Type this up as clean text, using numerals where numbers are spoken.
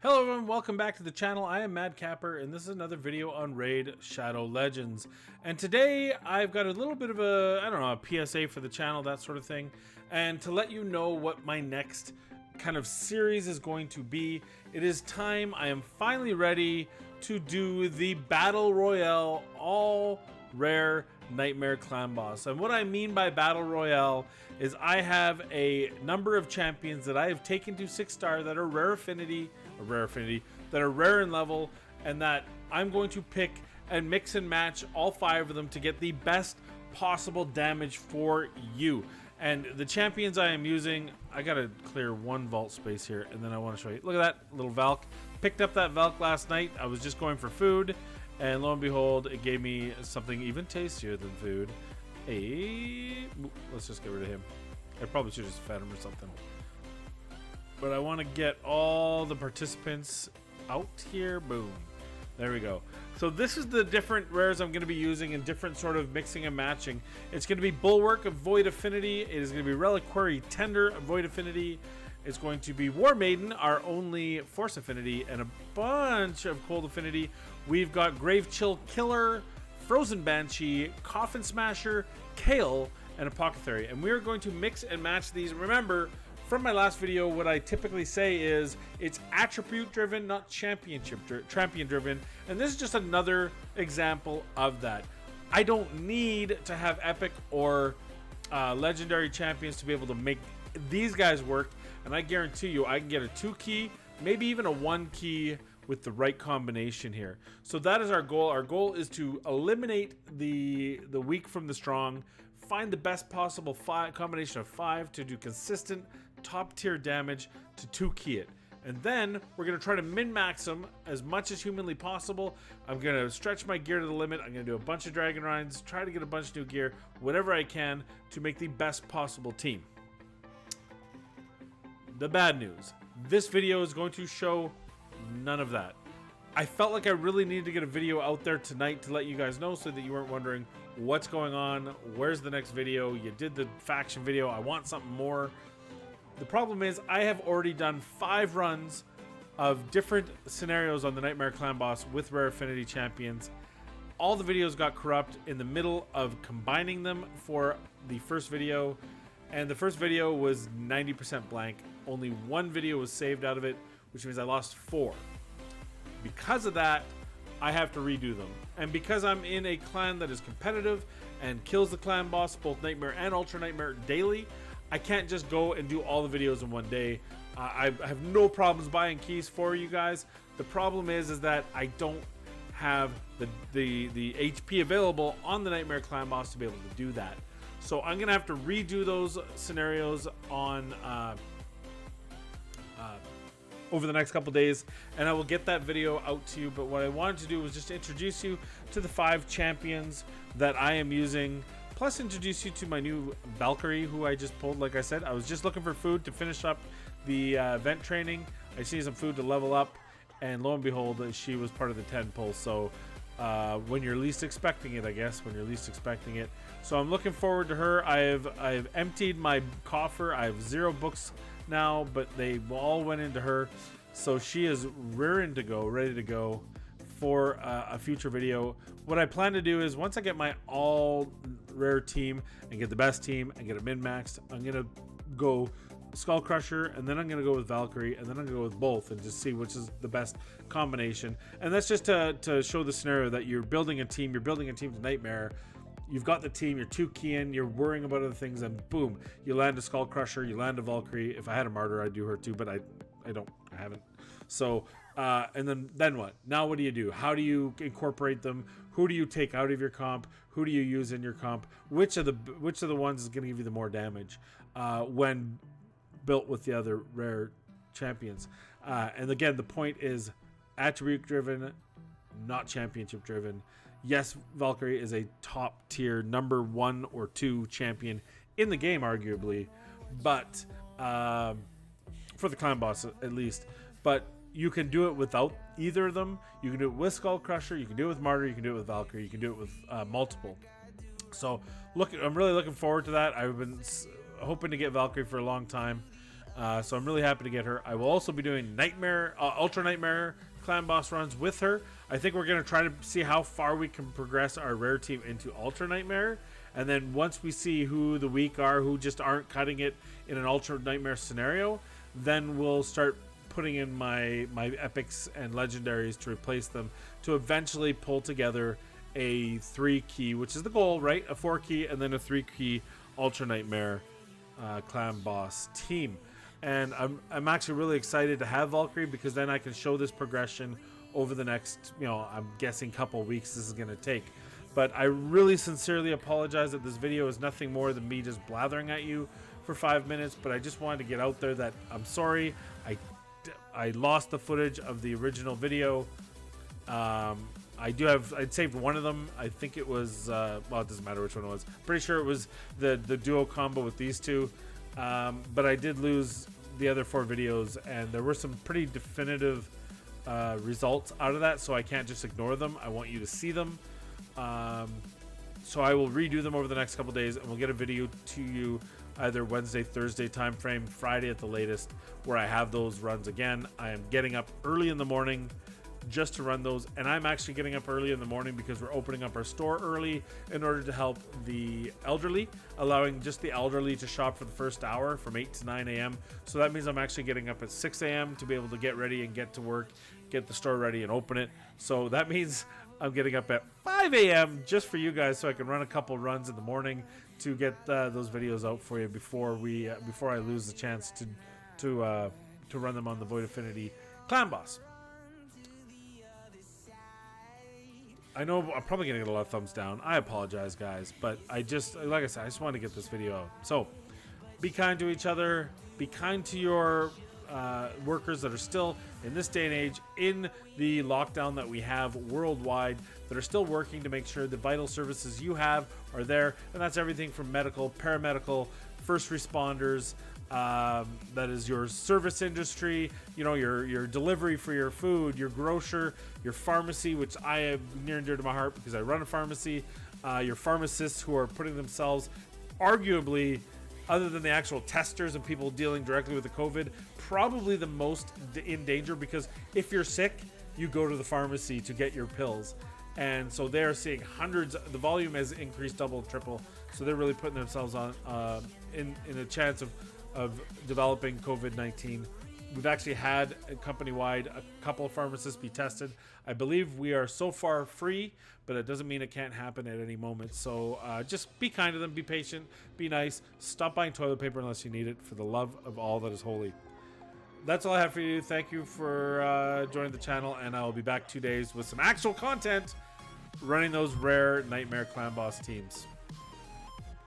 Hello everyone, welcome back to the channel. I am Madcapper and this is another video on Raid Shadow Legends. And today I've got a little bit of a PSA for the channel, that sort of thing. And to let you know what my next kind of series is going to be, it is time. I am finally ready to do the Battle Royale all rare Nightmare Clan Boss. And what I mean by Battle Royale is I have a number of champions that I have taken to 6-star that are rare affinity, that are rare in level, and that I'm going to pick and mix and match all 5 of them to get the best possible damage for you. And the champions I am using, I gotta clear one vault space here, and then I want to show you. Look at that little Valk. Picked up that Valk last night. I was just going for food, and lo and behold, it gave me something even tastier than food. Let's just get rid of him. I probably should have just fed him or something. But I want to get all the participants out here. Boom. There we go. So this is the different rares I'm going to be using in different sort of mixing and matching. It's going to be Bulwark of Void Affinity. It is going to be Reliquary Tender of Void Affinity. It's going to be War Maiden, our only Force Affinity, and a bunch of Cold Affinity. We've got Grave Chill Killer, Frozen Banshee, Coffin Smasher, Kael, and Apothacary. And we are going to mix and match these. Remember, from my last video, what I typically say is it's attribute driven, not champion driven. And this is just another example of that. I don't need to have epic or legendary champions to be able to make these guys work. And I guarantee you I can get a 2-key, maybe even a 1-key with the right combination here. So that is our goal. Our goal is to eliminate the weak from the strong, find the best possible combination of 5 to do consistent top tier damage to 2-key it. And then we're going to try to min-max them as much as humanly possible. I'm going to stretch my gear to the limit. I'm going to do a bunch of Dragon Rinds, try to get a bunch of new gear, whatever I can to make the best possible team. The bad news, this video is going to show none of that. I felt like I really needed to get a video out there tonight to let you guys know so that you weren't wondering what's going on, where's the next video, you did the faction video, I want something more. The problem is I have already done 5 runs of different scenarios on the Nightmare Clan Boss with Rare Affinity champions. All the videos got corrupt in the middle of combining them for the first video, and the first video was 90% blank. Only 1 video was saved out of it, which means I lost 4. Because of that, I have to redo them. And because I'm in a clan that is competitive and kills the clan boss, both Nightmare and Ultra Nightmare daily, I can't just go and do all the videos in one day. I have no problems buying keys for you guys. The problem is that I don't have the HP available on the Nightmare clan boss to be able to do that. So I'm gonna have to redo those scenarios on over the next couple days, and I will get that video out to you. But what I wanted to do was just introduce you to the 5 champions that I am using, plus introduce you to my new Valkyrie who I just pulled. Like I said, I was just looking for food to finish up the event training. I see some food to level up, and lo and behold, she was part of the 10 pull. So when you're least expecting it, I guess, when you're least expecting it. So I'm looking forward to her. I've emptied my coffer. I have 0 books now, but they all went into her. So she is ready to go for a future video. What I plan to do is once I get my all rare team and get the best team and get it min-maxed, I'm going to go Skull Crusher, and then I'm going to go with Valkyrie, and then I'm going to go with both and just see which is the best combination. And that's just to show the scenario that you're building a team. You're building a team to Nightmare. You've got the team, you're 2-keying, you're worrying about other things, and boom, you land a Skull Crusher, you land a Valkyrie. If I had a Martyr, I'd do her too, but I haven't. So, and then what? Now what do you do? How do you incorporate them? Who do you take out of your comp? Who do you use in your comp? Which of the ones is going to give you the more damage when built with the other rare champions? And again, the point is attribute driven, not championship driven. Yes, Valkyrie is a top tier number 1 or 2 champion in the game, arguably, but for the clan boss at least. But you can do it without either of them. You can do it with Skull Crusher, you can do it with Martyr, you can do it with Valkyrie, you can do it with multiple. So I'm really looking forward to that. I've been hoping to get Valkyrie for a long time. So I'm really happy to get her. I will also be doing Nightmare, Ultra Nightmare Clan Boss runs with her. I think we're going to try to see how far we can progress our rare team into Ultra Nightmare. And then once we see who the weak are, who just aren't cutting it in an Ultra Nightmare scenario, then we'll start putting in my epics and legendaries to replace them, to eventually pull together a 3-key, which is the goal, right? A 4-key and then a 3-key Ultra Nightmare Clan Boss team. And I'm actually really excited to have Valkyrie, because then I can show this progression over the next, I'm guessing couple weeks this is going to take. But I really sincerely apologize that this video is nothing more than me just blathering at you for 5 minutes, but I just wanted to get out there that I'm sorry. I lost the footage of the original video. I'd saved one of them. I think it was, well, it doesn't matter which one it was. Pretty sure it was the duo combo with these two. But I did lose the other 4 videos, and there were some pretty definitive results out of that, so I can't just ignore them. I want you to see them. So I will redo them over the next couple days, and we'll get a video to you either Wednesday, Thursday time frame, Friday at the latest, where I have those runs again. I am getting up early in the morning just to run those, and I'm actually getting up early in the morning because we're opening up our store early in order to help the elderly, allowing just the elderly to shop for the first hour from 8 to 9 a.m. So that means I'm actually getting up at 6 a.m. to be able to get ready and get to work, get the store ready and open it. So that means I'm getting up at 5 a.m. just for you guys, so I can run a couple runs in the morning to get those videos out for you before I lose the chance to run them on the Void Affinity Clan Boss. I know I'm probably gonna get a lot of thumbs down. I apologize, guys, but like I said, I just wanted to get this video out. So be kind to each other. Be kind to your workers that are still, in this day and age, in the lockdown that we have worldwide, that are still working to make sure the vital services you have are there. And that's everything from medical, paramedical, first responders, that is your service industry, your delivery for your food, your grocer, your pharmacy, which I have near and dear to my heart because I run a pharmacy, your pharmacists who are putting themselves, arguably, other than the actual testers and people dealing directly with the COVID, probably the most in danger, because if you're sick, you go to the pharmacy to get your pills. And so they're seeing hundreds, the volume has increased double, triple. So they're really putting themselves on in a chance of developing COVID-19. We've actually had company-wide a couple of pharmacists be tested. I believe we are so far free, but it doesn't mean it can't happen at any moment. So just be kind to them, be patient, be nice. Stop buying toilet paper unless you need it, for the love of all that is holy. That's all I have for you. Thank you for joining the channel, and I will be back 2 days with some actual content running those rare Nightmare Clan Boss teams.